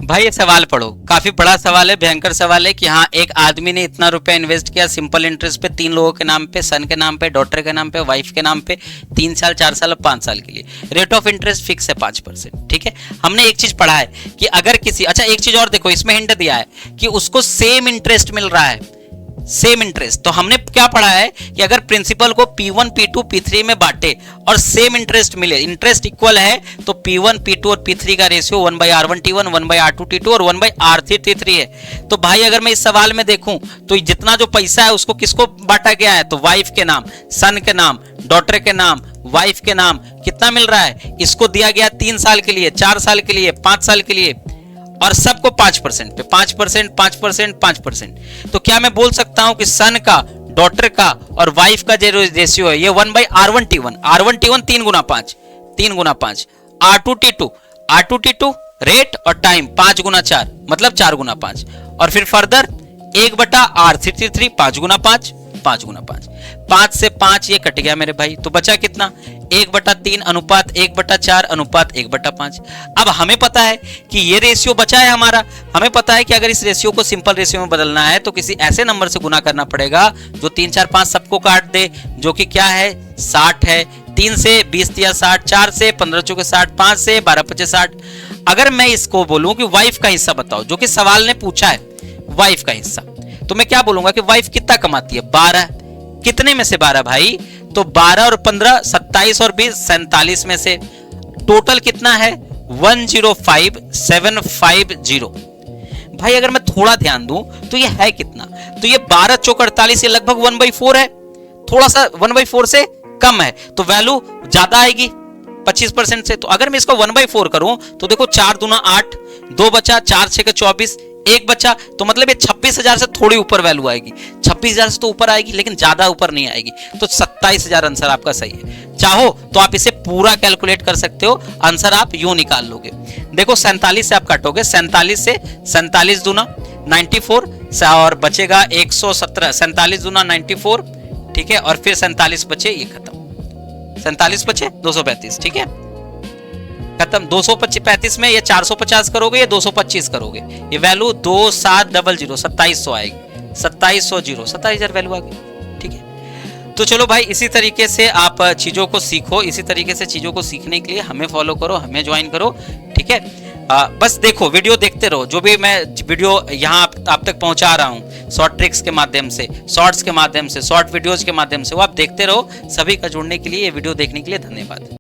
भाई ये सवाल पढ़ो, काफी बड़ा सवाल है, भयंकर सवाल है कि हाँ एक आदमी ने इतना रुपया इन्वेस्ट किया सिंपल इंटरेस्ट पे 3 लोगों के नाम पे, सन के नाम पे, डॉटर के नाम पे, वाइफ के नाम पे, 3 साल 4 साल और 5 साल के लिए। रेट ऑफ इंटरेस्ट फिक्स है 5%। ठीक है, हमने एक चीज पढ़ा है कि अगर किसी, अच्छा एक चीज और देखो, इसमें हिंट दिया है कि उसको सेम इंटरेस्ट मिल रहा है, सेम इंटरेस्ट। तो हमने क्या पढ़ा है कि अगर प्रिंसिपल को P1 P2 P3 में बांटे और सेम इंटरेस्ट मिले, इंटरेस्ट इक्वल है, तो P1 P2 और P3 का रेशियो 1/R1T1 1/R2T2 और 1/R3T3 है। तो भाई अगर मैं इस सवाल में देखूं तो जितना जो पैसा है उसको किसको बांटा गया है, तो वाइफ के नाम, सन के नाम, डॉटर के नाम, वाइफ के नाम, कितना मिल रहा है, इसको दिया गया 3 साल के लिए, 4 साल के लिए, 5 साल के लिए, और सबको 5% पे, 5%, 5%, 5%। तो क्या मैं बोल सकता हूं कि सन का, डॉटर का और वाइफ का जो रेशियो है ये 1/R1T1, R1T1 3 गुना 5, 3 गुना 5, R2T2, R2T2 रेट और टाइम 5 गुना 4 मतलब 4 गुना 5, और फिर फर्दर 1/R3T3 5 गुना 5, 5 गुना 5, 5 से 5 ये कट गया मेरे भाई, तो बचा कितना, 1/3 अनुपात 1/4 अनुपात 1/5। अब हमें पता है कि ये रेशियो बचा है हमारा, हमें पता है कि अगर इस रेशियो को सिंपल रेशियो में बदलना है तो किसी ऐसे नंबर से गुना करना पड़ेगा जो 3 4 5 सबको काट दे, जो कि क्या है 60 है। 3 से 20 दिया 60, 4 से 15 चौके 60, 5 से 12 पचे 60। अगर मैं इसको बोलूं कि वाइफ का हिस्सा बताओ, जो कि सवाल ने पूछा है वाइफ का हिस्सा, तो मैं क्या बोलूंगा कि वाइफ कितना कमाती है, 12। कितने में से 12 भाई, तो 12 और 15 27 और 20 47 में से टोटल कितना है 105750। भाई अगर मैं थोड़ा ध्यान दूं तो ये है कितना, तो ये 12 चौक 48 ये लगभग 1/4 है, थोड़ा सा 1/4 से कम है, तो वैल्यू ज्यादा आएगी 25% से। तो अगर मैं इसको 1/4 करूं तो देखो 4 दूना 8, 2 बचा, 4 6 24, 1 बचा, तो मतलब ये 26,000 से थोड़ी ऊपर वैल्यू आएगी, 26,000 से तो ऊपर आएगी लेकिन ज्यादा ऊपर नहीं आएगी, तो 27,000 आंसर आपका सही है। चाहो तो आप इसे पूरा कैलकुलेट कर सकते हो, आंसर आप यूं निकाल लोगे। देखो 47 से आप काटोगे, 47 से 47 दूना 94 और बचेगा 117, 47 दूना 94, ठीक है, और फिर 47 बचे, ये खत्म, 47 बचे 235, ठीक है, खत्म। 235 में ये 450 करोगे, ये 225 करोगे, ये वैल्यू 2700 2700 आएगी, 2700 27,000 वैल्यू आ गई, ठीक है। तो चलो भाई इसी तरीके से आप चीजों को सीखो, इसी तरीके से चीजों को सीखने के लिए हमें फॉलो करो, हमें ज्वाइन करो, ठीक है। बस देखो, वीडियो देखते रहो, जो भी मैं वीडियो यहाँ आप तक पहुंचा रहा हूँ शॉर्ट ट्रिक्स के माध्यम से, शॉर्ट्स के माध्यम से, शॉर्ट वीडियोज के माध्यम से, वो आप देखते रहो। सभी का जुड़ने के लिए, ये वीडियो देखने के लिए धन्यवाद।